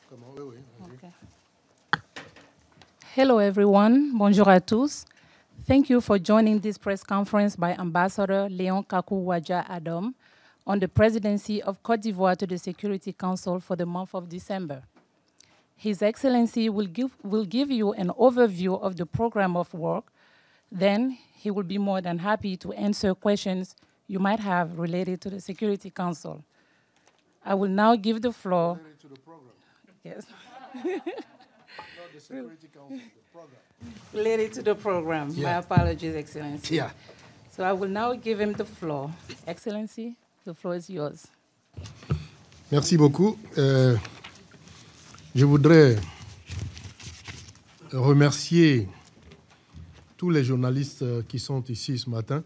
Okay. Hello, everyone. Bonjour à tous. Thank you for joining this press conference by Ambassador Léon Kakou-Wadja Adom on the presidency of Côte d'Ivoire to the Security Council for the month of December. His Excellency will give you an overview of the program of work. Then he will be more than happy to answer questions you might have related to the Security Council. I will now give the floor. Related to the program. Yes. Not the Security Council, the program. Related to the program. Yeah. My apologies, Excellency. Yeah. So I will now give him the floor. Excellency, the floor is yours. Merci beaucoup. Je voudrais remercier tous les journalistes qui sont ici ce matin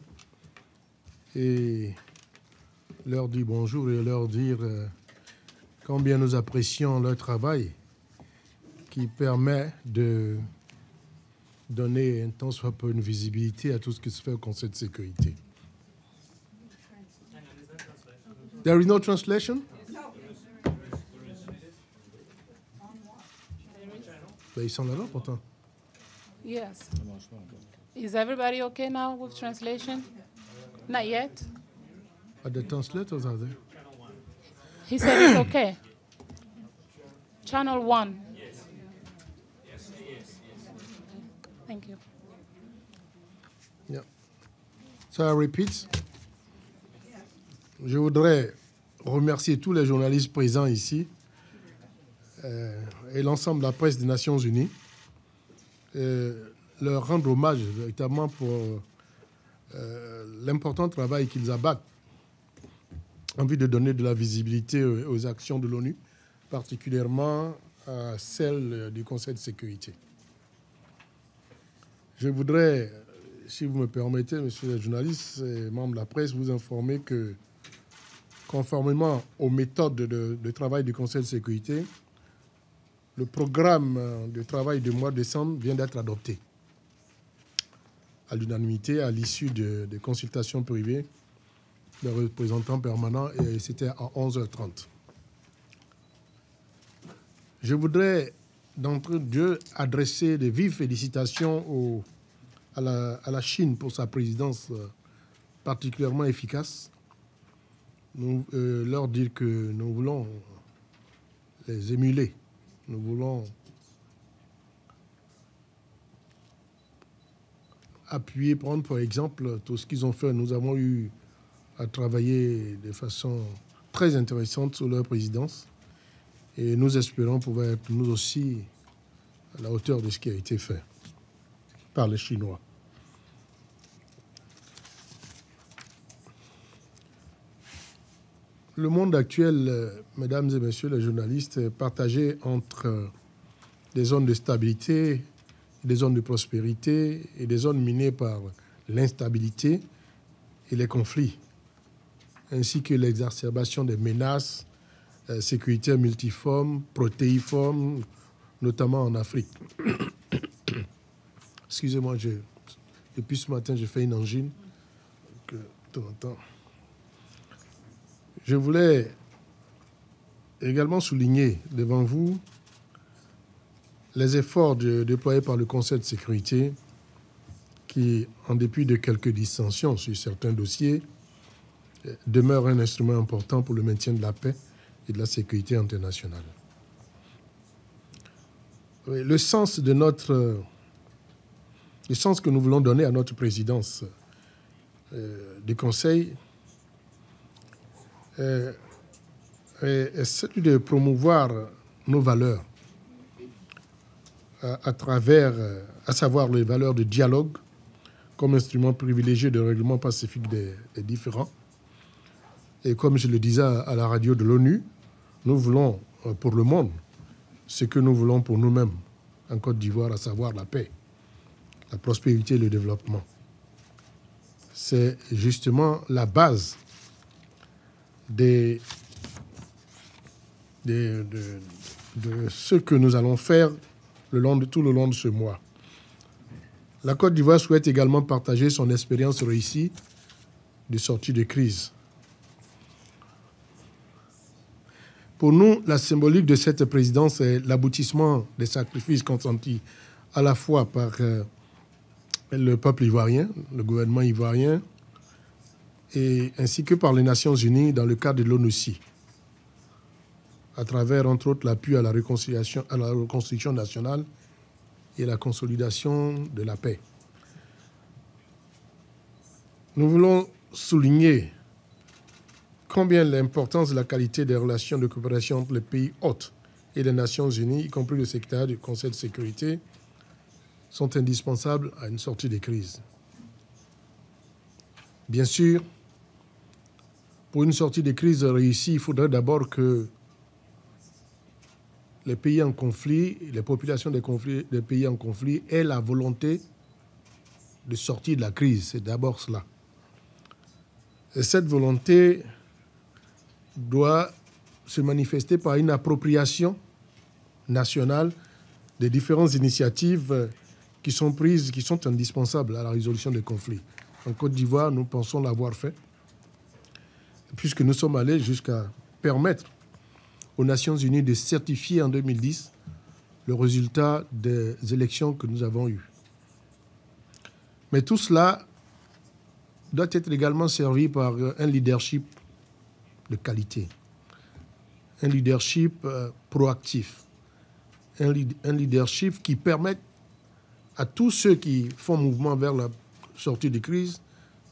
et leur dire bonjour et leur dire combien nous apprécions leur travail qui permet de donner un tant soit peu une visibilité à tout ce qui se fait au Conseil de sécurité. There is no translation? Ben, ils sont là-bas pourtant. Yes. Is everybody okay now with translation? Not yet. Are the translators are there? He said it's okay. Channel 1. Thank you. Yeah. So I repeat. Je voudrais remercier tous les journalistes présents ici et l'ensemble de la presse des Nations Unies. Leur rendre hommage véritablement pour l'important travail qu'ils abattent en vue de donner de la visibilité aux actions de l'ONU, particulièrement à celles du Conseil de sécurité. Je voudrais, si vous me permettez, messieurs les journalistes et membres de la presse, vous informer que, conformément aux méthodes de travail du Conseil de sécurité, le programme de travail du mois de décembre vient d'être adopté à l'unanimité à l'issue de consultations privées des représentants permanents et c'était à 11h30. Je voudrais d'entre deux adresser de vives félicitations à la Chine pour sa présidence particulièrement efficace. Leur dire que nous voulons les émuler. Nous voulons appuyer, prendre pour exemple tout ce qu'ils ont fait. Nous avons eu à travailler de façon très intéressante sur leur présidence et nous espérons pouvoir être nous aussi à la hauteur de ce qui a été fait par les Chinois. Le monde actuel, mesdames et messieurs les journalistes, est partagé entre des zones de stabilité, des zones de prospérité et des zones minées par l'instabilité et les conflits, ainsi que l'exacerbation des menaces sécuritaires multiformes, protéiformes, notamment en Afrique. Excusez-moi, depuis ce matin, j'ai fait une angine. De temps en temps. Je voulais également souligner devant vous les efforts déployés par le Conseil de sécurité qui, en dépit de quelques dissensions sur certains dossiers, demeure un instrument important pour le maintien de la paix et de la sécurité internationale. Le sens que nous voulons donner à notre présidence du Conseil est celui de promouvoir nos valeurs à travers, à savoir les valeurs de dialogue comme instrument privilégié de règlement pacifique des différends. Et comme je le disais à la radio de l'ONU, nous voulons pour le monde ce que nous voulons pour nous-mêmes en Côte d'Ivoire, à savoir la paix, la prospérité et le développement. C'est justement la base de ce que nous allons faire tout le long de ce mois. La Côte d'Ivoire souhaite également partager son expérience réussie de sortie de crise. Pour nous, la symbolique de cette présidence est l'aboutissement des sacrifices consentis à la fois par le peuple ivoirien, le gouvernement ivoirien, ainsi que par les Nations Unies dans le cadre de l'ONUCI, à travers, entre autres, l'appui à la reconstruction nationale et la consolidation de la paix. Nous voulons souligner combien l'importance de la qualité des relations de coopération entre les pays hôtes et les Nations Unies, y compris le secrétariat du Conseil de sécurité, sont indispensables à une sortie des crises. Bien sûr, pour une sortie des crises réussie, il faudrait d'abord que les pays en conflit, les populations des pays en conflit aient la volonté de sortir de la crise. C'est d'abord cela. Et cette volonté doit se manifester par une appropriation nationale des différentes initiatives qui sont prises, qui sont indispensables à la résolution des conflits. En Côte d'Ivoire, nous pensons l'avoir fait, puisque nous sommes allés jusqu'à permettre aux Nations Unies de certifier en 2010 le résultat des élections que nous avons eues. Mais tout cela doit être également servi par un leadership de qualité, un leadership proactif, un leadership qui permette à tous ceux qui font mouvement vers la sortie de crise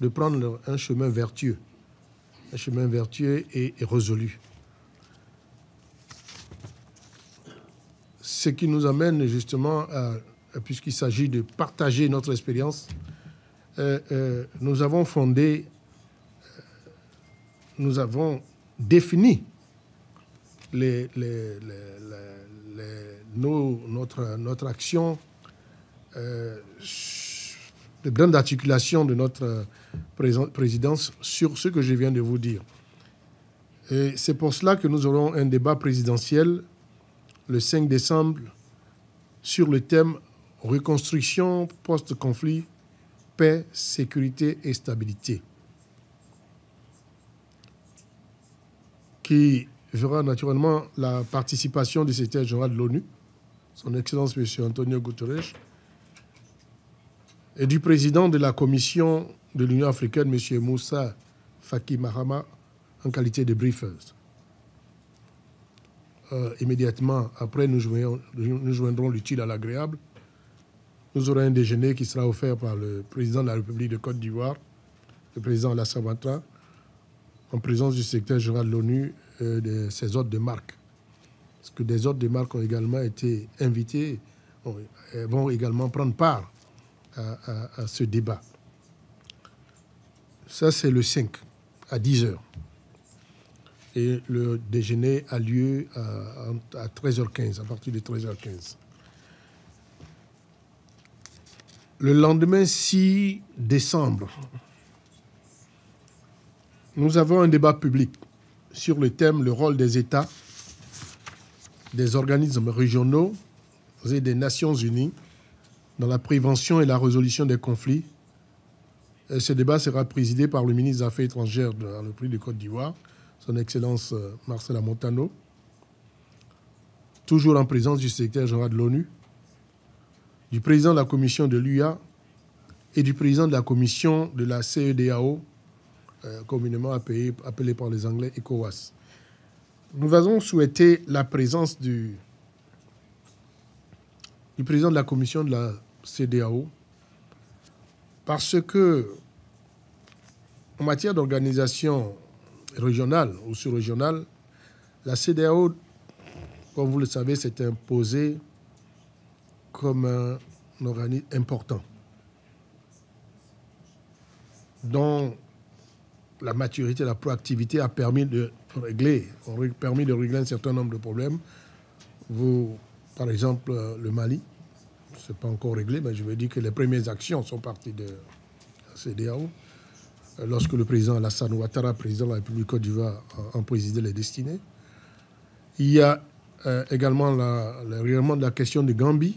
de prendre un chemin vertueux et résolu. Ce qui nous amène justement, puisqu'il s'agit de partager notre expérience, nous avons défini notre action de grande articulation de notre présidence sur ce que je viens de vous dire. Et c'est pour cela que nous aurons un débat présidentiel le 5 décembre sur le thème « Reconstruction post-conflit, paix, sécurité et stabilité », qui verra naturellement la participation du secrétaire général de l'ONU, son Excellence M. Antonio Guterres, et du président de la Commission de l'Union africaine, M. Moussa Faki Mahamat, en qualité de briefers. Immédiatement après, nous joindrons l'utile à l'agréable. Nous aurons un déjeuner qui sera offert par le président de la République de Côte d'Ivoire, le président Alassane Ouattara, en présence du secrétaire général de l'ONU et de ses hôtes de marque. Parce que des hôtes de marque ont également été invités, vont également prendre part à ce débat. Ça, c'est le 5, à 10h. Et le déjeuner a lieu à 13h15, à partir de 13h15. Le lendemain 6 décembre, nous avons un débat public sur le thème « Le rôle des États, des organismes régionaux et des Nations Unies dans la prévention et la résolution des conflits ». Et ce débat sera présidé par le ministre des Affaires étrangères de la République de Côte d'Ivoire, son Excellence Marcela Montano, toujours en présence du secrétaire général de l'ONU, du président de la commission de l'UA et du président de la commission de la CEDEAO, communément appelé par les Anglais ECOWAS. Nous avons souhaité la présence du président de la commission de la CEDEAO parce que, en matière d'organisation régionale ou sous-régionale, la CEDEAO, comme vous le savez, s'est imposée comme un organisme important, dont la maturité, la proactivité a permis de régler un certain nombre de problèmes. Par exemple, le Mali, ce n'est pas encore réglé, mais je veux dire que les premières actions sont parties de la CEDEAO. Lorsque le président Alassane Ouattara, président de la République de Côte d'Ivoire, en présidait les destinées. Il y a également le règlement de la question de Gambie,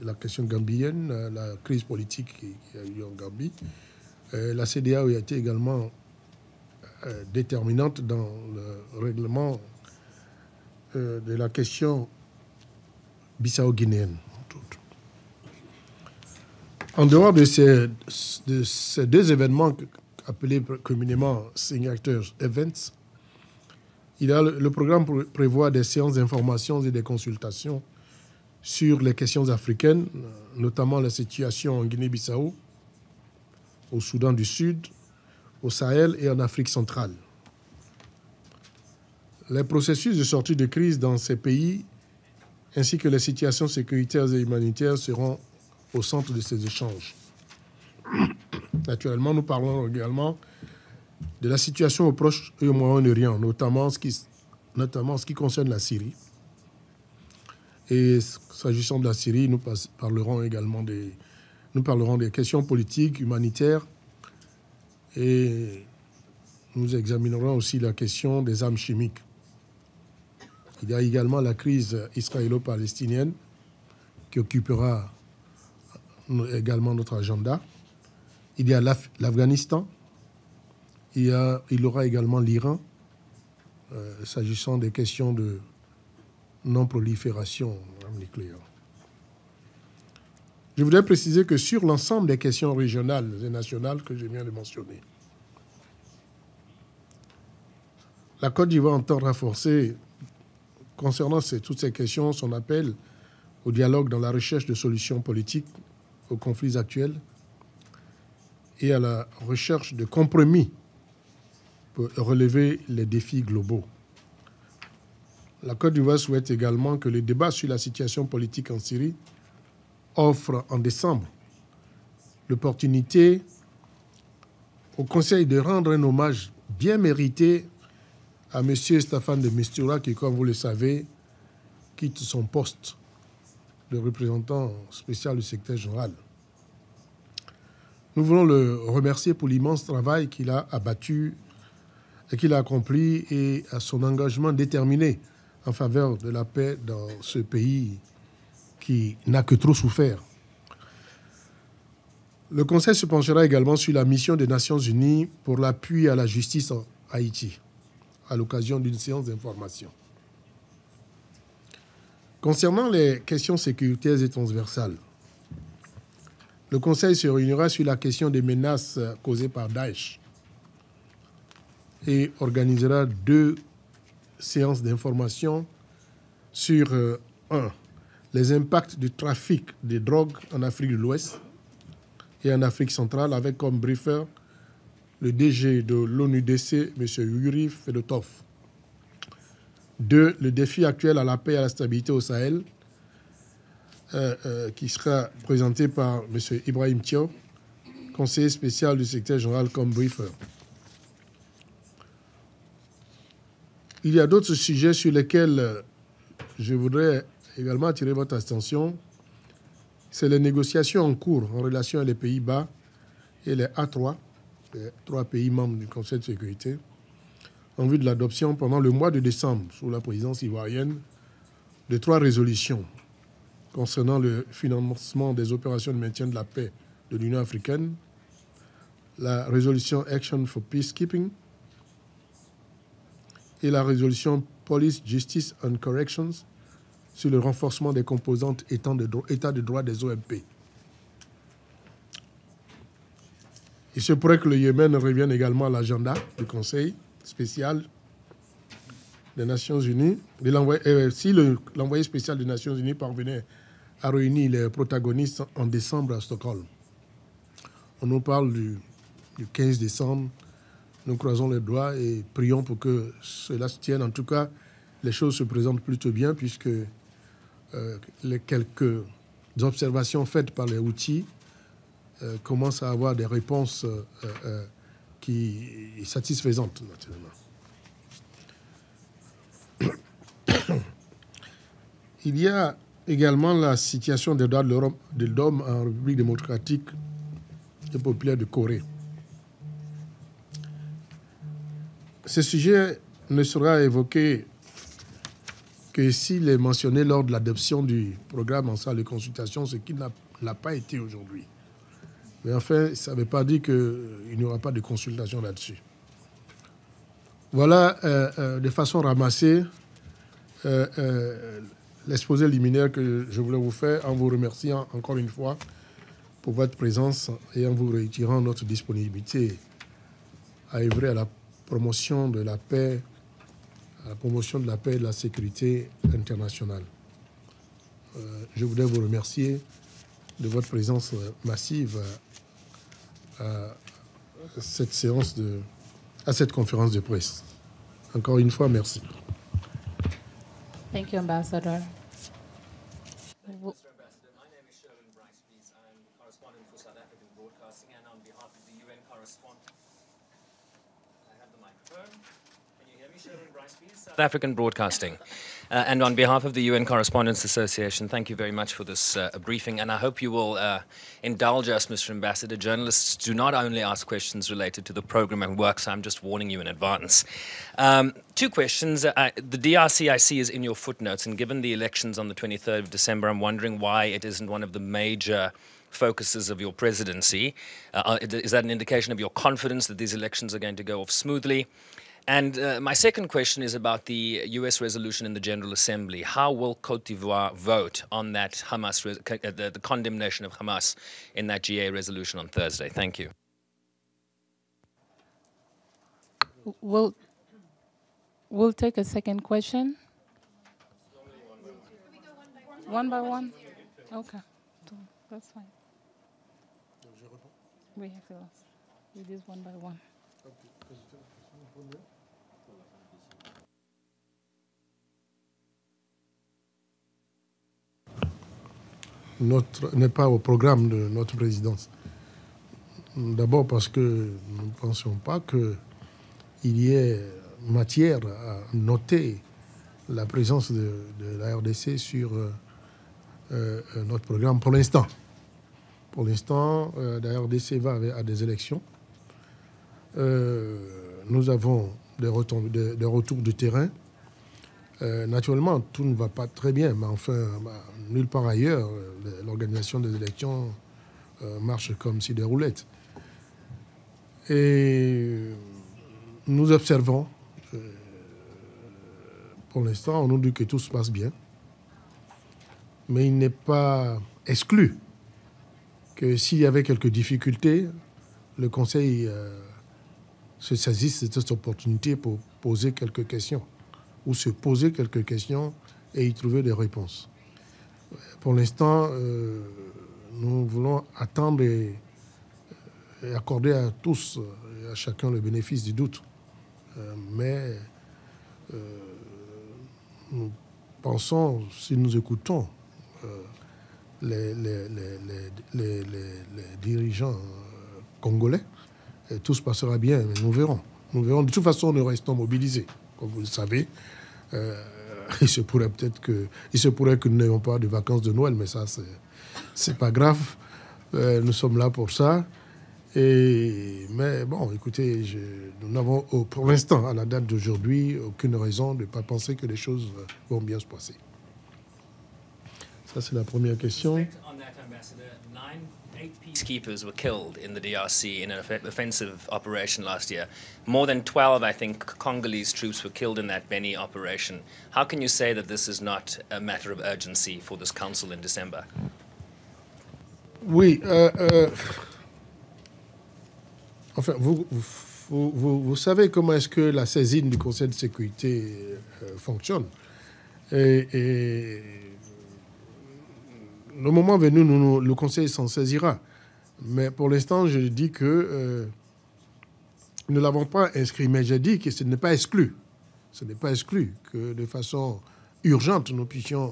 la question gambienne, la crise politique qui a eu en Gambie. La CEDEAO a été également déterminante dans le règlement de la question bissau-guinéenne. En dehors de ces deux événements appelés communément Signatures Events, le programme prévoit des séances d'information et des consultations sur les questions africaines, notamment la situation en Guinée-Bissau, au Soudan du Sud, au Sahel et en Afrique centrale. Les processus de sortie de crise dans ces pays, ainsi que les situations sécuritaires et humanitaires, seront au centre de ces échanges. Naturellement, nous parlons également de la situation au Proche et au Moyen-Orient, notamment en ce qui concerne la Syrie. Et s'agissant de la Syrie, nous parlerons également des questions politiques, humanitaires, et nous examinerons aussi la question des armes chimiques. Il y a également la crise israélo-palestinienne qui occupera également notre agenda. Il y a l'Afghanistan. Il y aura également l'Iran, s'agissant des questions de non-prolifération nucléaire. Je voudrais préciser que sur l'ensemble des questions régionales et nationales que je viens de mentionner, la Côte d'Ivoire entend renforcer, concernant toutes ces questions, son appel au dialogue dans la recherche de solutions politiques aux conflits actuels et à la recherche de compromis pour relever les défis globaux. La Côte d'Ivoire souhaite également que le débat sur la situation politique en Syrie offre en décembre l'opportunité au Conseil de rendre un hommage bien mérité à M. Staffan de Mistura qui, comme vous le savez, quitte son poste de représentant spécial du secrétaire général. Nous voulons le remercier pour l'immense travail qu'il a abattu et qu'il a accompli et à son engagement déterminé en faveur de la paix dans ce pays qui n'a que trop souffert. Le Conseil se penchera également sur la mission des Nations Unies pour l'appui à la justice en Haïti, à l'occasion d'une séance d'information. Concernant les questions sécuritaires et transversales, le Conseil se réunira sur la question des menaces causées par Daesh et organisera 2 séances d'information sur 1. Les impacts du trafic de drogue en Afrique de l'Ouest et en Afrique centrale, avec comme briefer le DG de l'ONUDC, M. Yuri Fedotov. 2. Le défi actuel à la paix et à la stabilité au Sahel, qui sera présenté par M. Ibrahim Thiaw, conseiller spécial du secrétaire général comme briefer. Il y a d'autres sujets sur lesquels je voudrais également attirer votre attention. C'est les négociations en cours en relation avec les Pays-Bas et les A3, les 3 pays membres du Conseil de sécurité, en vue de l'adoption pendant le mois de décembre, sous la présidence ivoirienne, de 3 résolutions concernant le financement des opérations de maintien de la paix de l'Union africaine, la résolution Action for Peacekeeping et la résolution Police, Justice and Corrections sur le renforcement des composantes état de droit des OMP. Il se pourrait que le Yémen revienne également à l'agenda du Conseil spécial des Nations Unies. Si l'envoyé spécial des Nations Unies parvenait à réunir les protagonistes en décembre à Stockholm. On nous parle du 15 décembre. Nous croisons les doigts et prions pour que cela se tienne. En tout cas, les choses se présentent plutôt bien puisque les quelques observations faites par les Houthis commencent à avoir des réponses qui satisfaisantes, naturellement. Il y a également la situation des droits de l'homme en République démocratique et populaire de Corée. Ce sujet ne sera évoqué que s'il est mentionné lors de l'adoption du programme en salle de consultation, ce qui n'a pas été aujourd'hui. Mais enfin, ça ne veut pas dire qu'il n'y aura pas de consultation là-dessus. Voilà, de façon ramassée, l'exposé liminaire que je voulais vous faire en vous remerciant encore une fois pour votre présence et en vous réitérant notre disponibilité à œuvrer à la promotion de la paix, et de la sécurité internationale. Je voudrais vous remercier de votre présence massive à cette séance à cette conférence de presse. Encore une fois, merci. Thank you, Ambassador. Mr. Ambassador, my name is Sherwin Bryce, please. I'm correspondent for South African Broadcasting, and on behalf of the UN correspondent, I have the microphone. Can you hear me, Sherwin Bryce, please? South African Broadcasting. And on behalf of the UN Correspondents Association, thank you very much for this briefing, and I hope you will indulge us, Mr. Ambassador. Journalists do not only ask questions related to the program and work, so I'm just warning you in advance. Two questions. The DRC, I see, is in your footnotes, and given the elections on the 23rd of December, I'm wondering why it isn't one of the major focuses of your presidency. Is that an indication of your confidence that these elections are going to go off smoothly? And my second question is about the U.S. resolution in the General Assembly. How will Côte d'Ivoire vote on that Hamas, the condemnation of Hamas in that GA resolution on Thursday? Thank you. We'll take a second question. One by one? Okay, that's fine. We have to do this one by one. N'est pas au programme de notre présidence. D'abord parce que nous ne pensions pas qu'il y ait matière à noter la présence de la RDC sur notre programme pour l'instant. Pour l'instant, la RDC va à des élections. Nous avons des retours de terrain. Naturellement, tout ne va pas très bien, mais enfin, nulle part ailleurs, l'organisation des élections marche comme si des roulettes. Et nous observons, pour l'instant, on nous dit que tout se passe bien, mais il n'est pas exclu que s'il y avait quelques difficultés, le Conseil se saisisse de cette opportunité pour poser quelques questions, ou se poser quelques questions et y trouver des réponses. Pour l'instant, nous voulons attendre et accorder à tous et à chacun le bénéfice du doute. Mais nous pensons, si nous écoutons les dirigeants congolais, tout se passera bien, mais nous verrons. Nous verrons. De toute façon, nous restons mobilisés, comme vous le savez. Il se pourrait que nous n'ayons pas de vacances de Noël, mais ça, c'est pas grave. Nous sommes là pour ça. Mais bon, écoutez, nous n'avons pour l'instant, à la date d'aujourd'hui, aucune raison de ne pas penser que les choses vont bien se passer. Ça, c'est la première question. Eight peacekeepers were killed in the DRC in an offensive operation last year. More than 12, I think, Congolese troops were killed in that Beni operation. How can you say that this is not a matter of urgency for this council in December? Oui. Enfin, vous savez comment est-ce que la saisine du Conseil de sécurité fonctionne. Et le moment venu, le Conseil s'en saisira. Mais pour l'instant, je dis que nous ne l'avons pas inscrit. Mais je dis que ce n'est pas exclu. Ce n'est pas exclu que de façon urgente, nous puissions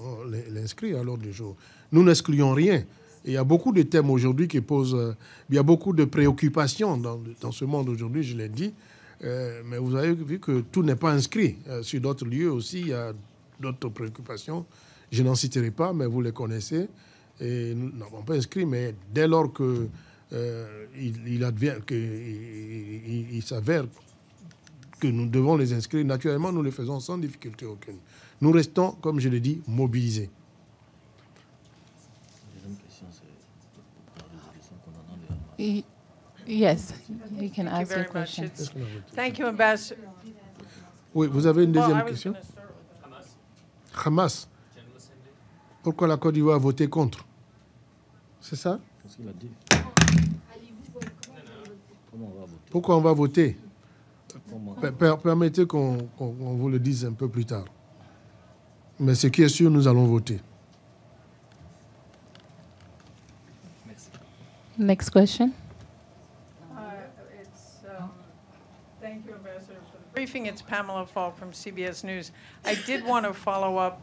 l'inscrire à l'ordre du jour. Nous n'excluons rien. Et il y a beaucoup de thèmes aujourd'hui qui posent... il y a beaucoup de préoccupations dans ce monde aujourd'hui, je l'ai dit. Mais vous avez vu que tout n'est pas inscrit. Sur d'autres lieux aussi, il y a d'autres préoccupations. Je n'en citerai pas, mais vous les connaissez. Et nous n'avons pas inscrit, mais dès lors que il s'avère que nous devons les inscrire, naturellement, nous les faisons sans difficulté aucune. Nous restons, comme je l'ai dit, mobilisés. Yes, you can ask your question. Thank you, Ambassador. Oui, vous avez une deuxième question? Hamas. Pourquoi la Côte d'Ivoire a voté contre? C'est ça? Parce qu'il a dit. Comment on va voter? Pourquoi on va voter? Permettez qu'on vous le dise un peu plus tard. Mais ce qui est sûr, nous allons voter. Next question. Thank you, Ambassador, for the briefing. It's Pamela Falk from CBS News. I did want to follow up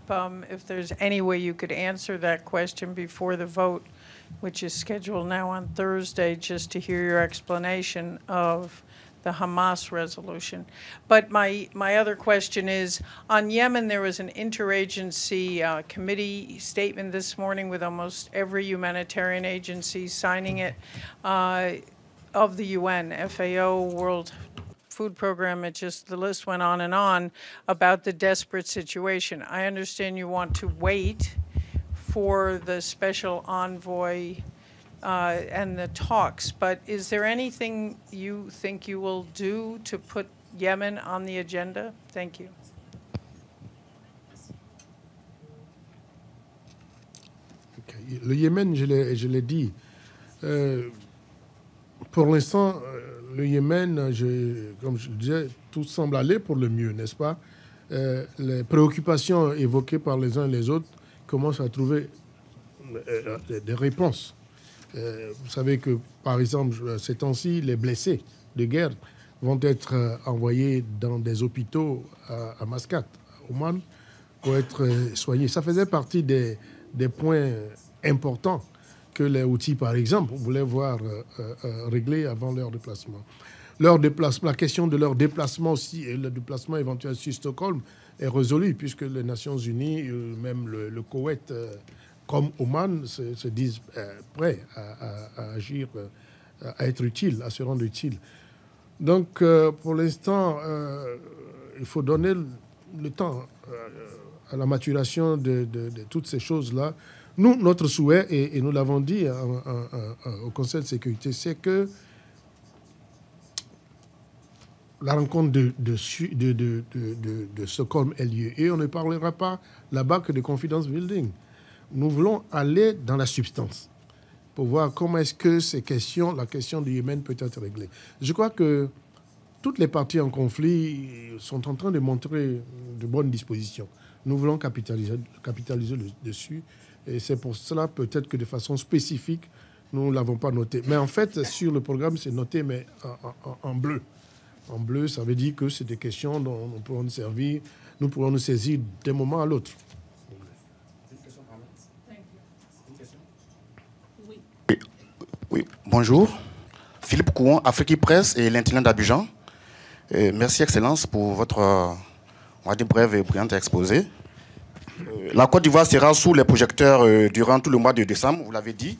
if there's any way you could answer that question before the vote, which is scheduled now on Thursday, just to hear your explanation of the Hamas resolution. But my other question is, on Yemen, there was an interagency committee statement this morning with almost every humanitarian agency signing it of the UN, FAO, World Food Program, the list went on and on about the desperate situation. I understand you want to wait for the special envoy and the talks, but is there anything you think you will do to put Yemen on the agenda? Thank you. Okay. Le Yémen, je l'ai dit, pour l'instant, le Yémen, comme je le disais, tout semble aller pour le mieux, n'est-ce pas? Les préoccupations évoquées par les uns et les autres commencent à trouver des réponses. Vous savez que, par exemple, ces temps-ci, les blessés de guerre vont être envoyés dans des hôpitaux à Mascate, à Oman, pour être soignés. Ça faisait partie des points importants que les Houthis, par exemple, voulaient voir réglés avant leur déplacement. La question de leur déplacement aussi, et le déplacement éventuel sur Stockholm, est résolue, puisque les Nations Unies, même le Koweït, comme Oman, se disent prêts à agir, à être utiles, à se rendre utiles. Donc, pour l'instant, il faut donner le temps à la maturation de toutes ces choses-là. Nous, notre souhait, et nous l'avons dit au Conseil de sécurité, c'est que la rencontre de Stockholm ait lieu. Et on ne parlera pas là-bas que de confidence building. Nous voulons aller dans la substance pour voir comment est-ce que la question du Yémen peut être réglée. Je crois que toutes les parties en conflit sont en train de montrer de bonnes dispositions. Nous voulons capitaliser dessus. Et c'est pour cela peut-être que de façon spécifique, nous ne l'avons pas noté. Mais en fait, sur le programme, c'est noté, mais en bleu. En bleu, ça veut dire que c'est des questions dont nous pourrons nous saisir d'un moment à l'autre. Oui, bonjour. Philippe Kouan, Afrique Presse et l'Internet d'Abidjan. Merci, Excellence, pour votre on va dire, brève et brillante exposé. La Côte d'Ivoire sera sous les projecteurs durant tout le mois de décembre, vous l'avez dit.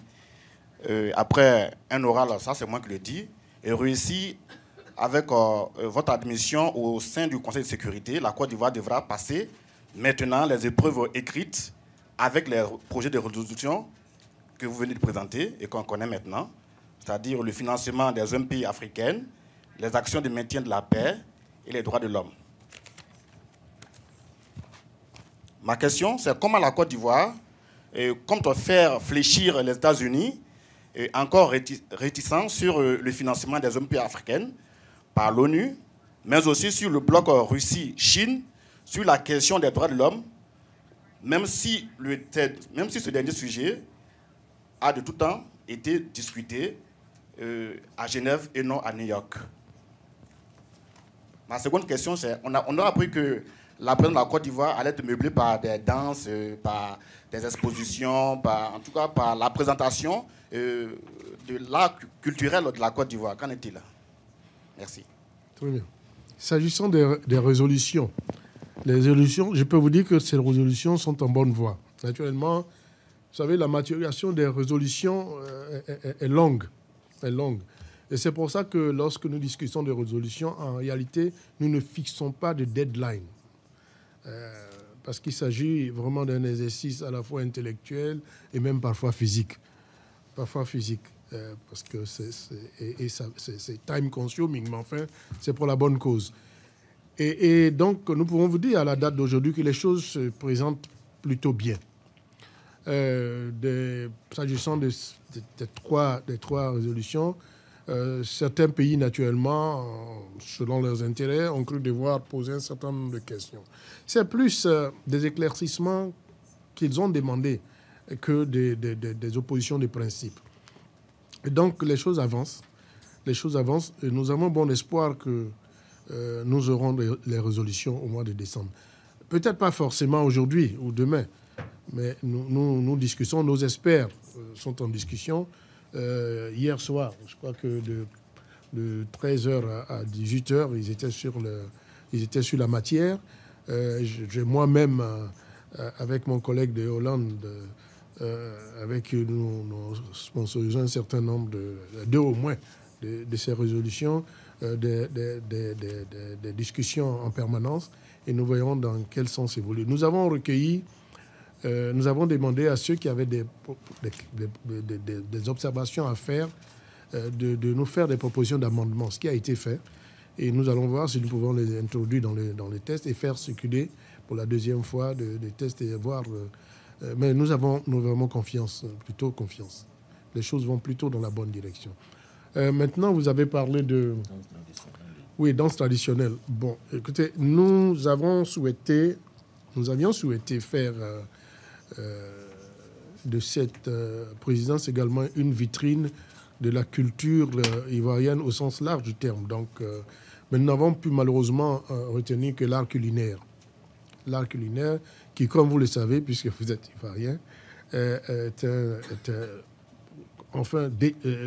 Après un oral, ça c'est moi qui le dis, et réussi avec votre admission au sein du Conseil de sécurité, la Côte d'Ivoire devra passer maintenant les épreuves écrites avec les projets de résolution que vous venez de présenter et qu'on connaît maintenant, c'est-à-dire le financement des OMP africaines, les actions de maintien de la paix et les droits de l'homme. Ma question, c'est comment la Côte d'Ivoire compte faire fléchir les États-Unis, encore réticents sur le financement des OMP africaines par l'ONU, mais aussi sur le bloc Russie-Chine, sur la question des droits de l'homme, même si ce dernier sujet a de tout temps été discuté à Genève et non à New York. Ma seconde question, c'est on a appris que la présence de la Côte d'Ivoire allait être meublée par des danses, par des expositions, en tout cas par la présentation de l'art culturel de la Côte d'Ivoire. Qu'en est-il? Merci. Très bien. S'agissant des résolutions, je peux vous dire que ces résolutions sont en bonne voie. Naturellement, vous savez, la maturation des résolutions est longue. Et c'est pour ça que lorsque nous discutons de résolutions, en réalité, nous ne fixons pas de deadline. Parce qu'il s'agit vraiment d'un exercice à la fois intellectuel et même parfois physique. Parce que c'est time consuming, mais enfin, c'est pour la bonne cause. Et donc, nous pouvons vous dire à la date d'aujourd'hui que les choses se présentent plutôt bien. S'agissant des trois résolutions, certains pays, naturellement, selon leurs intérêts, ont cru devoir poser un certain nombre de questions. C'est plus des éclaircissements qu'ils ont demandé que des oppositions de principe. Et donc, les choses avancent. Les choses avancent et nous avons bon espoir que nous aurons les résolutions au mois de décembre. Peut-être pas forcément aujourd'hui ou demain, mais nous discutons, nos experts sont en discussion. Hier soir, je crois que de 13h à 18h, ils étaient sur la matière. Moi-même, avec mon collègue de Hollande, avec nous sponsorisons un certain nombre deux au moins de ces résolutions, des discussions en permanence, et nous voyons dans quel sens évoluer. Nous avons recueilli, nous avons demandé à ceux qui avaient des observations à faire de nous faire des propositions d'amendement, ce qui a été fait. Et nous allons voir si nous pouvons les introduire dans les tests et faire circuler pour la deuxième fois des tests et voir. Mais nous avons vraiment confiance, plutôt confiance. Les choses vont plutôt dans la bonne direction. Maintenant, vous avez parlé de... Oui, danse traditionnelle. Bon, écoutez, nous avions souhaité faire de cette présidence également une vitrine de la culture ivoirienne au sens large du terme. Donc, mais nous n'avons pu malheureusement retenir que l'art culinaire. L'art culinaire qui, comme vous le savez, puisque vous êtes ivoirien,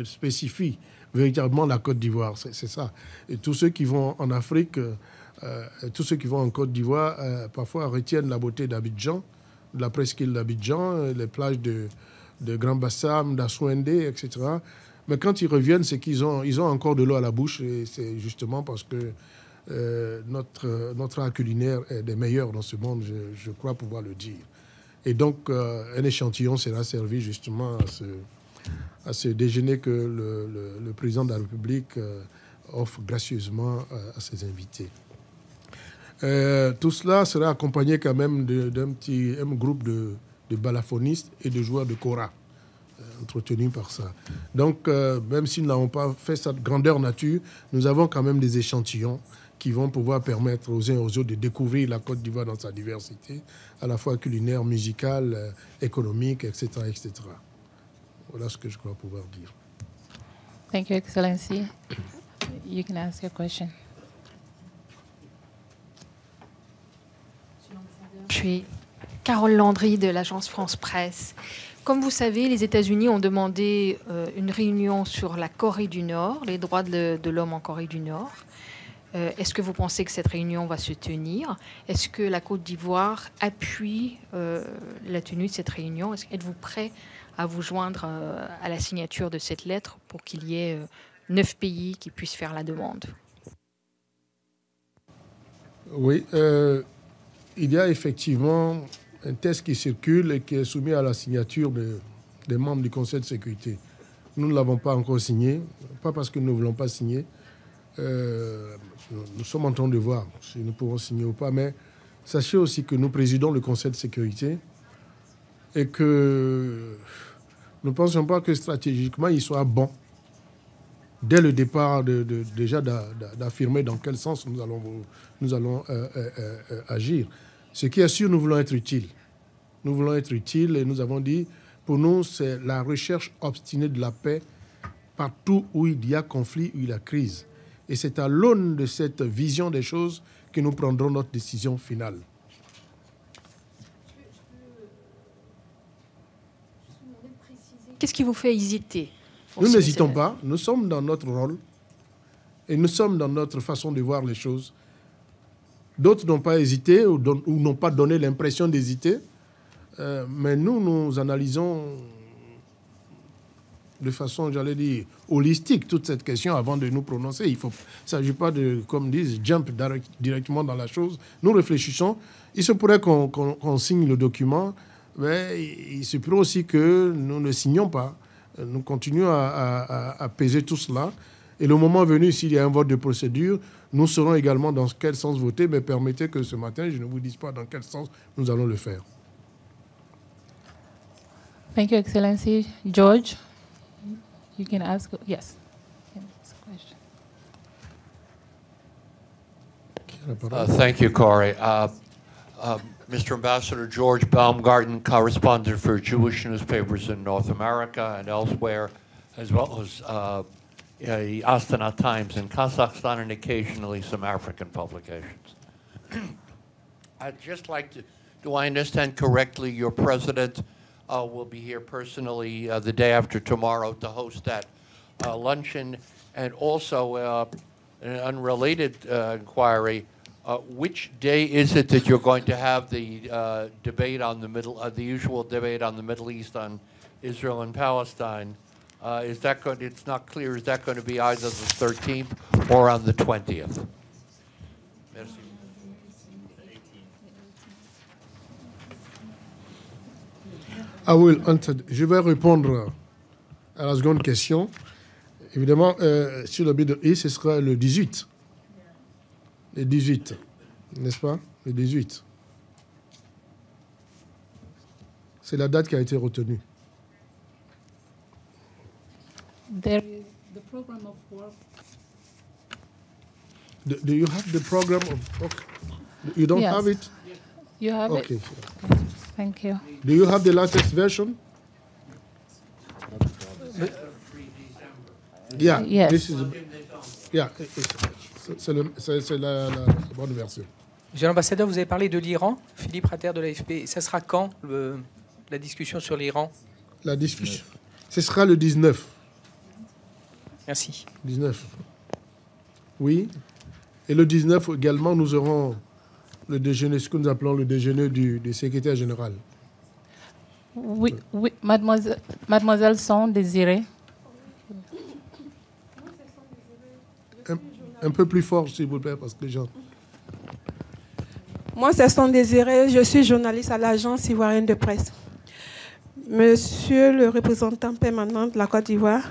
spécifie véritablement la Côte d'Ivoire. C'est ça. Et tous ceux qui vont en Afrique, tous ceux qui vont en Côte d'Ivoire, parfois retiennent la beauté d'Abidjan, de la presqu'île d'Abidjan, les plages de Grand Bassam, d'Assouendé, etc. Mais quand ils reviennent, c'est qu'ils ont encore de l'eau à la bouche. Et c'est justement parce que notre art culinaire est des meilleurs dans ce monde, je crois pouvoir le dire. Et donc, un échantillon sera servi justement à ce déjeuner que le président de la République offre gracieusement à ses invités. Tout cela sera accompagné quand même d'un petit groupe de balafonistes et de joueurs de kora, entretenus par ça. Donc, même si nous n'avons pas fait cette grandeur nature, nous avons quand même des échantillons qui vont pouvoir permettre aux uns et aux autres de découvrir la Côte d'Ivoire dans sa diversité, à la fois culinaire, musicale, économique, etc., etc. Voilà ce que je crois pouvoir dire. Thank you, Excellency. You can ask your question. Je suis Carole Landry de l'agence France Presse. Comme vous savez, les États-Unis ont demandé une réunion sur la Corée du Nord, les droits de l'homme en Corée du Nord. Est-ce que vous pensez que cette réunion va se tenir? Est-ce que la Côte d'Ivoire appuie la tenue de cette réunion? Êtes-vous prêt à vous joindre à la signature de cette lettre pour qu'il y ait 9 pays qui puissent faire la demande? Oui, il y a effectivement un texte qui circule et qui est soumis à la signature des membres du Conseil de sécurité. Nous ne l'avons pas encore signé, pas parce que nous ne voulons pas signer. Nous sommes en train de voir si nous pourrons signer ou pas, mais sachez aussi que nous présidons le Conseil de sécurité et que nous ne pensons pas que stratégiquement il soit bon dès le départ déjà d'affirmer dans quel sens nous allons agir. Ce qui est sûr, nous voulons être utiles. Nous voulons être utiles et nous avons dit, pour nous, c'est la recherche obstinée de la paix partout où il y a conflit, où il y a crise. Et c'est à l'aune de cette vision des choses que nous prendrons notre décision finale. Qu'est-ce qui vous fait hésiter? Nous n'hésitons pas, nous sommes dans notre rôle et nous sommes dans notre façon de voir les choses. D'autres n'ont pas hésité ou n'ont pas donné l'impression d'hésiter, mais nous analysons de façon, j'allais dire, holistique toute cette question avant de nous prononcer. Il ne s'agit pas de, comme disent, jump directement dans la chose. Nous réfléchissons. Il se pourrait qu'on signe le document, mais il se pourrait aussi que nous ne signions pas. Nous continuons à peser tout cela Et le moment venu, s'il y a un vote de procédure, nous saurons également dans quel sens voter, mais permettez que ce matin, je ne vous dise pas dans quel sens nous allons le faire. Thank you, Excellency. George, you can ask. Yes. You can ask a question. Thank you, Corey. Mr. Ambassador, George Baumgarten, correspondent for Jewish newspapers in North America and elsewhere, as well as the Astana Times in Kazakhstan and occasionally some African publications. I'd just like to, do I understand correctly, your president will be here personally the day after tomorrow to host that luncheon, and also an unrelated inquiry, which day is it that you're going to have the debate on the usual debate on the Middle East, on Israel and Palestine? Is that going? It's not clear. Is that going to be either the 13th or on the 20th? Merci. Je vais répondre à la seconde question. Évidemment, sur le Middle East, ce sera le 18. Le 18, n'est-ce pas? Le 18. C'est la date qui a été retenue. There is the program of work. Do you have the program of work? You don't Yes. have it? You have it? Okay. Thank you. Do you have the latest version? Yeah. Yes. This is, yeah. C'est la bonne version. Monsieur l'ambassadeur, vous avez parlé de l'Iran, Philippe Ratter de l'AFP. Ça sera quand la discussion sur l'Iran? La discussion. Ce sera le 19. Merci. 19. Oui. Et le 19 également, nous aurons le déjeuner, ce que nous appelons le déjeuner du secrétaire général. Oui, oui, mademoiselle Son Désirée. Un peu plus fort, s'il vous plaît, parce que les gens... Moi, c'est Son Désiré, je suis journaliste à l'Agence ivoirienne de presse. Monsieur le représentant permanent de la Côte d'Ivoire,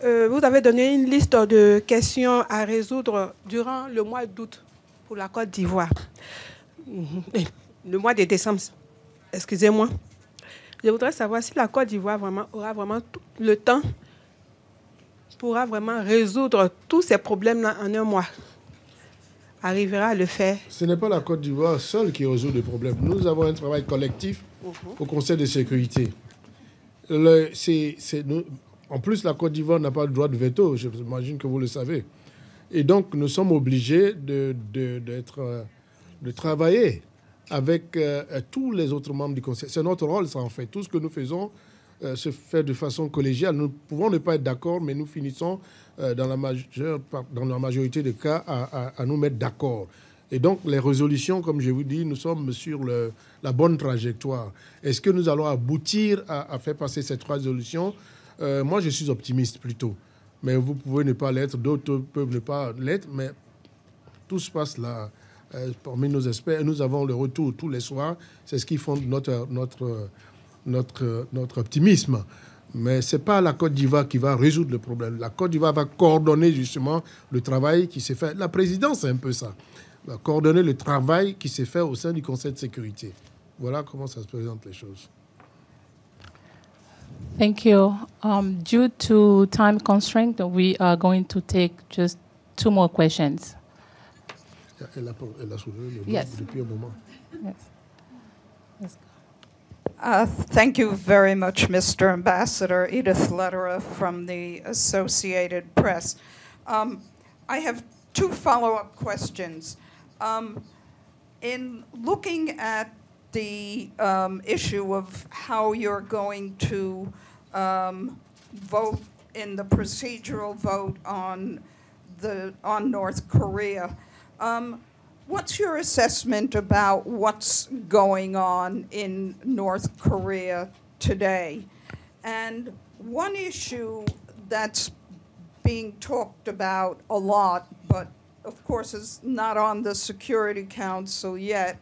vous avez donné une liste de questions à résoudre durant le mois d'août pour la Côte d'Ivoire. Le mois de décembre, excusez-moi. Je voudrais savoir si la Côte d'Ivoire aura vraiment tout le temps, pourra vraiment résoudre tous ces problèmes-là en un mois. Arrivera à le faire. Ce n'est pas la Côte d'Ivoire seule qui résout les problèmes. Nous avons un travail collectif au Conseil de sécurité. En plus, la Côte d'Ivoire n'a pas le droit de veto, j'imagine que vous le savez. Et donc, nous sommes obligés de travailler avec tous les autres membres du Conseil. C'est notre rôle, ça, en fait. Tout ce que nous faisons se fait de façon collégiale. Nous pouvons ne pas être d'accord, mais nous finissons, dans la majorité des cas, à nous mettre d'accord. Et donc, les résolutions, comme je vous dis, nous sommes sur la bonne trajectoire. Est-ce que nous allons aboutir à faire passer cette résolution? Moi, je suis optimiste plutôt. Mais vous pouvez ne pas l'être, d'autres peuvent ne pas l'être, mais tout se passe là, parmi nos experts. Nous avons le retour tous les soirs. C'est ce qui fonde notre optimisme. Mais ce n'est pas la Côte d'Ivoire qui va résoudre le problème. La Côte d'Ivoire va coordonner justement le travail qui s'est fait. La présidence, c'est un peu ça. Va coordonner le travail qui s'est fait au sein du Conseil de sécurité. Voilà comment ça se présente les choses. Thank you. Due to time constraint, we are going to take just 2 more questions. Elle a soulevé le Yes. depuis un moment. Yes. Let's go. Thank you very much, Mr. Ambassador. Edith Lederer from the Associated Press. I have 2 follow-up questions. In looking at the issue of how you're going to vote in the procedural vote on North Korea, what's your assessment about what's going on in North Korea today? And one issue that's being talked about a lot, but of course is not on the Security Council yet,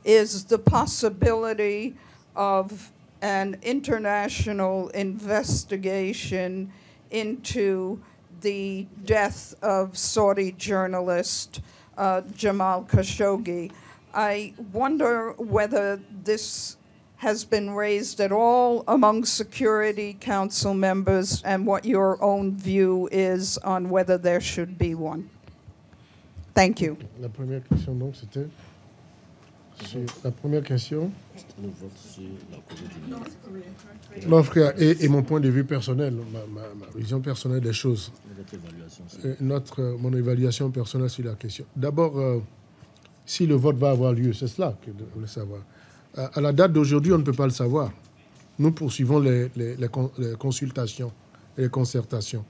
is the possibility of an international investigation into the death of Saudi journalist Jamal Khashoggi. I wonder whether this has been raised at all among Security Council members and what your own view is on whether there should be one. Thank you. La première question, donc, c'était sur la première question. Non, frère, et mon point de vue personnel, ma vision personnelle des choses. Mon évaluation personnelle sur la question. D'abord, si le vote va avoir lieu, c'est cela que je voulais savoir. À la date d'aujourd'hui, on ne peut pas le savoir. Nous poursuivons les consultations et les concertations.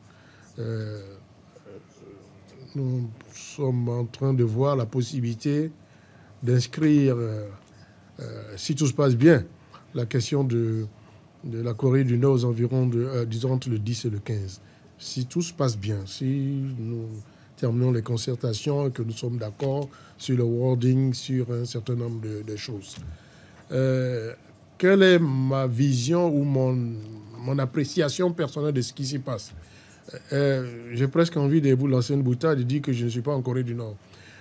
Nous sommes en train de voir la possibilité d'inscrire, si tout se passe bien, la question de la Corée du Nord aux environs disons entre le 10 et le 15. Si tout se passe bien, si nous terminons les concertations et que nous sommes d'accord sur le wording, sur un certain nombre de choses. Quelle est ma vision ou mon appréciation personnelle de ce qui s'y passe? J'ai presque envie de vous lancer une boutade et de dire que je ne suis pas en Corée du Nord.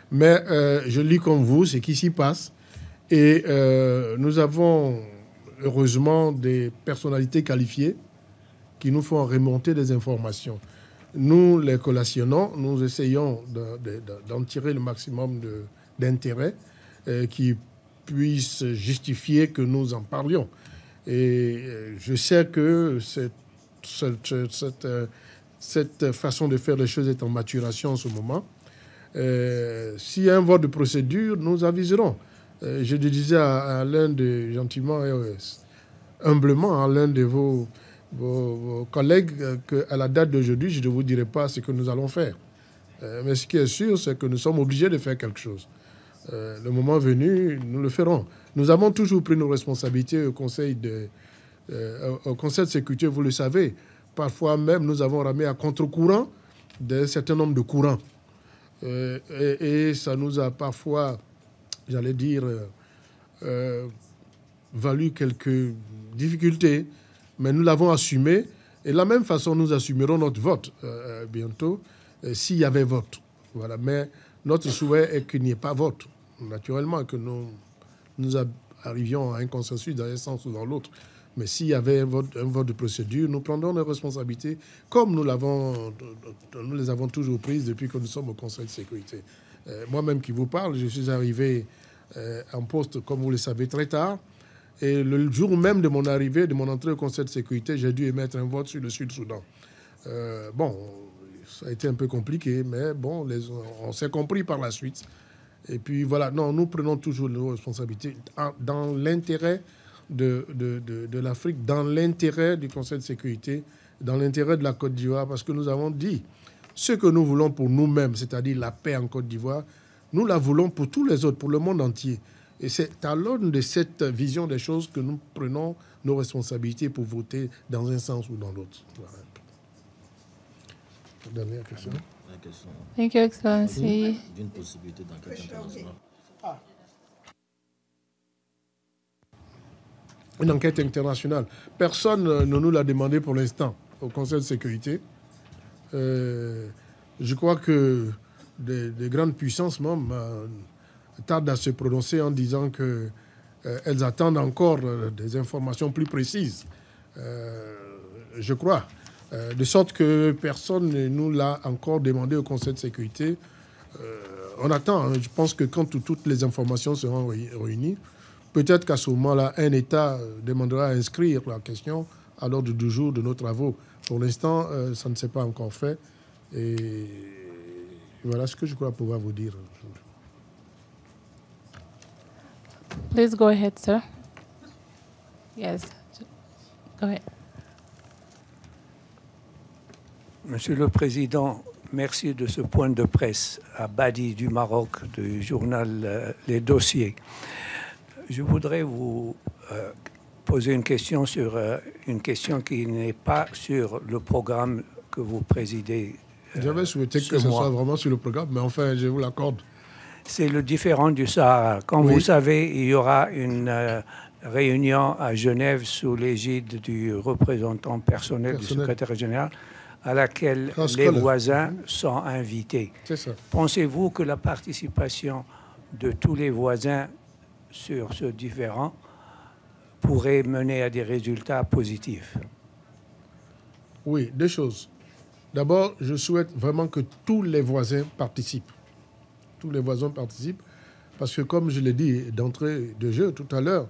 Mais je lis comme vous ce qui s'y passe. Et nous avons heureusement des personnalités qualifiées qui nous font remonter des informations. Nous les collationnons, nous essayons d'en tirer le maximum d'intérêt qui puisse justifier que nous en parlions. Et je sais que cette façon de faire les choses est en maturation en ce moment. S'il y a un vote de procédure, nous aviserons. Je le disais à l'un de, gentiment et humblement, à l'un de vos collègues qu'à la date d'aujourd'hui, je ne vous dirai pas ce que nous allons faire. Mais ce qui est sûr, c'est que nous sommes obligés de faire quelque chose. Le moment venu, nous le ferons. Nous avons toujours pris nos responsabilités au Conseil de sécurité, vous le savez. Parfois même, nous avons ramé à contre-courant d'un certain nombre de courants. Et ça nous a parfois, j'allais dire, valu quelques difficultés, mais nous l'avons assumé. Et de la même façon, nous assumerons notre vote bientôt, s'il y avait vote. Voilà. Mais notre souhait est qu'il n'y ait pas vote. Naturellement, que nous arrivions à un consensus dans un sens ou dans l'autre. Mais s'il y avait un vote de procédure, nous prendrons nos responsabilités comme nous les avons toujours prises depuis que nous sommes au Conseil de sécurité. Moi-même qui vous parle, je suis arrivé en poste, comme vous le savez, très tard. Et le jour même de mon arrivée, de mon entrée au Conseil de sécurité, j'ai dû émettre un vote sur le Sud-Soudan. Bon, ça a été un peu compliqué, mais bon, on s'est compris par la suite. Et puis voilà, non, nous prenons toujours nos responsabilités dans l'intérêt de l'Afrique, dans l'intérêt du Conseil de sécurité, dans l'intérêt de la Côte d'Ivoire, parce que nous avons dit ce que nous voulons pour nous-mêmes, c'est-à-dire la paix en Côte d'Ivoire, nous la voulons pour tous les autres, pour le monde entier. Et c'est à l'aune de cette vision des choses que nous prenons nos responsabilités pour voter dans un sens ou dans l'autre. Voilà. Dernière question. Thank you, Excellency. D'une possibilité d'enquête internationale. Une enquête internationale. Personne ne nous l'a demandé pour l'instant au Conseil de sécurité. Je crois que des grandes puissances même tardent à se prononcer en disant qu'elles attendent encore des informations plus précises. Je crois. De sorte que personne ne nous l'a encore demandé au Conseil de sécurité. On attend. Hein. Je pense que quand toutes les informations seront réunies, peut-être qu'à ce moment-là, un État demandera à inscrire la question à l'ordre du jour de nos travaux. Pour l'instant, ça ne s'est pas encore fait. Et voilà ce que je crois pouvoir vous dire. Please go ahead, sir. Yes. Go ahead. Monsieur le Président, merci de ce point de presse à Badi du Maroc, du journal Les Dossiers. Je voudrais vous poser une question sur une question qui n'est pas sur le programme que vous présidez. J'avais souhaité que ce soit vraiment sur le programme, mais enfin, je vous l'accorde. C'est le différend du Sahara. Comme vous savez, il y aura une réunion à Genève sous l'égide du représentant personnel du secrétaire général à laquelle les voisins sont invités. Pensez-vous que la participation de tous les voisins sur ce différend pourrait mener à des résultats positifs? Oui, deux choses. D'abord, je souhaite vraiment que tous les voisins participent. Tous les voisins participent, parce que comme je l'ai dit d'entrée de jeu tout à l'heure,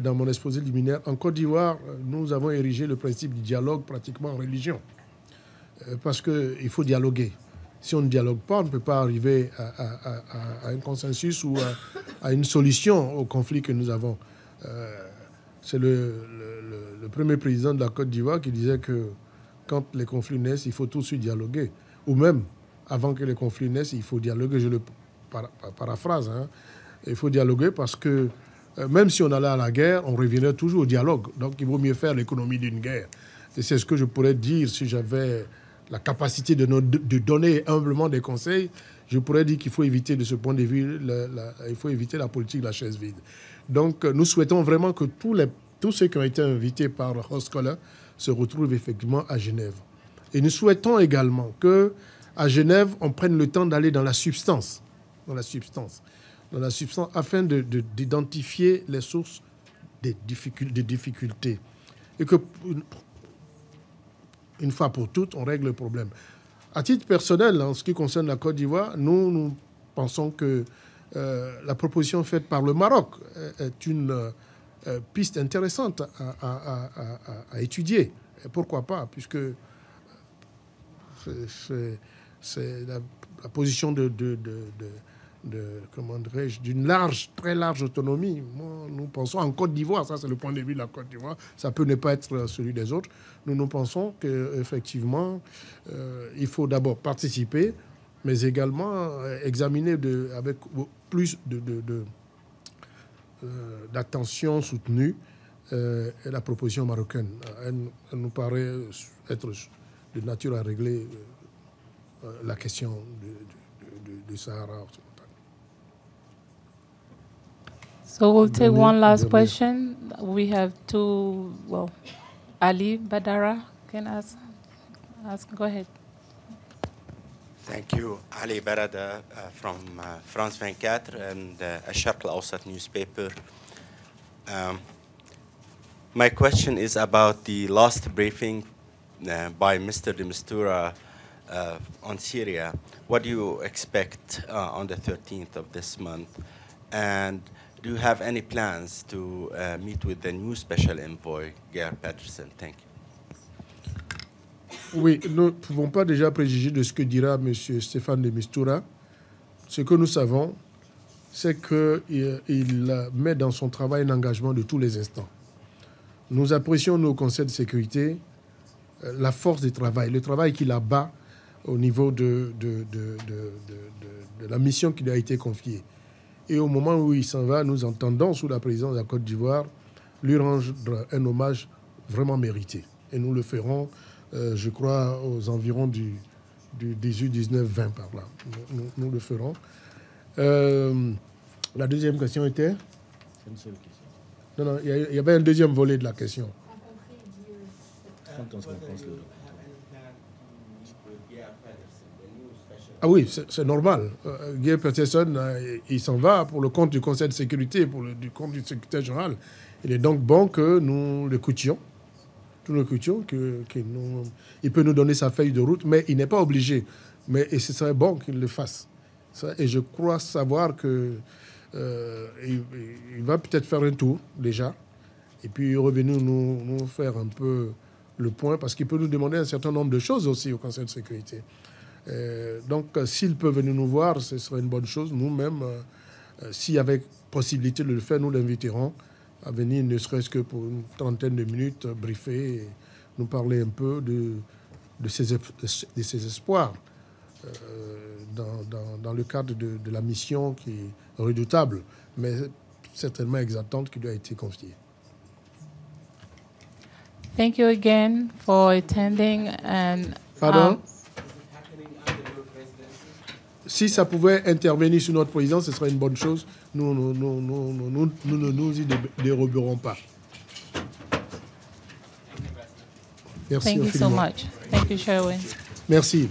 dans mon exposé liminaire, en Côte d'Ivoire, nous avons érigé le principe du dialogue pratiquement en religion. Parce qu'il faut dialoguer. Si on ne dialogue pas, on ne peut pas arriver à un consensus ou à une solution au conflit que nous avons. C'est le premier président de la Côte d'Ivoire qui disait que quand les conflits naissent, il faut tout de suite dialoguer. Ou même, avant que les conflits naissent, il faut dialoguer. Je le paraphrase. Hein. Il faut dialoguer parce que même si on allait à la guerre, on reviendrait toujours au dialogue. Donc, il vaut mieux faire l'économie d'une guerre. Et c'est ce que je pourrais dire si j'avais la capacité de donner humblement des conseils. Je pourrais dire qu'il faut éviter, de ce point de vue, il faut éviter la politique de la chaise vide. Donc, nous souhaitons vraiment que tous ceux qui ont été invités par Host Scholar se retrouvent effectivement à Genève. Et nous souhaitons également qu'à Genève, on prenne le temps d'aller dans la substance. Afin d'identifier les sources des difficultés. Et que, une fois pour toutes, on règle le problème. À titre personnel, en ce qui concerne la Côte d'Ivoire, nous pensons que la proposition faite par le Maroc est une piste intéressante à étudier. Et pourquoi pas, puisque c'est la position comment dirais-je, d'une très large autonomie. Nous pensons en Côte d'Ivoire, ça c'est le point de vue de la Côte d'Ivoire, ça peut ne pas être celui des autres. Nous pensons qu'effectivement, il faut d'abord participer, mais également examiner avec plus d'attention soutenue la proposition marocaine. Elle nous paraît être de nature à régler la question du Sahara. So we'll take one last question. We have two, Ali Badara can ask. Go ahead. Thank you. Ali Barada from France 24 and Al-Sharq Al-Awsat newspaper. My question is about the last briefing by Mr. de Mistura on Syria. What do you expect on the 13th of this month? And do you have any plans to meet with the new special envoy, Geir Pedersen? Thank you. Oui, nous ne pouvons pas déjà préjuger de ce que dira M. Stéphane de Mistura. Ce que nous savons, c'est qu'il met dans son travail un engagement de tous les instants. Nous apprécions, nous, au Conseil de sécurité, la force du travail, le travail qu'il abat au niveau de la mission qui lui a été confiée. Et au moment où il s'en va, nous entendons, sous la présidence de la Côte d'Ivoire, lui rendre un hommage vraiment mérité. Et nous le ferons, je crois, aux environs du 18, 19, 20 par là. Nous le ferons. La deuxième question était? C'est une seule question. Non, il y avait un deuxième volet de la question. Ah oui, c'est normal. Geir Pedersen, il s'en va pour le compte du Conseil de sécurité, du compte du secrétaire général. Il est donc bon que nous l'écoutions. Il peut nous donner sa feuille de route, mais il n'est pas obligé. Et ce serait bon qu'il le fasse. Et je crois savoir qu'il va peut-être faire un tour déjà, et puis revenir nous faire un peu le point, parce qu'il peut nous demander un certain nombre de choses aussi au Conseil de sécurité. Donc, s'il peut venir nous voir, ce serait une bonne chose. Nous-mêmes, s'il y avait possibilité de le faire, nous l'inviterons à venir, ne serait-ce que pour une trentaine de minutes, briefer et nous parler un peu de ses espoirs dans le cadre de la mission qui est redoutable, mais certainement exaltante, qui lui a été confiée. Thank you again for attending. Pardon? Si ça pouvait intervenir sous notre présidence, ce serait une bonne chose. Nous ne nous y déroberons pas. Merci Thank you so infiniment. much. Thank you, Sherwin. Merci.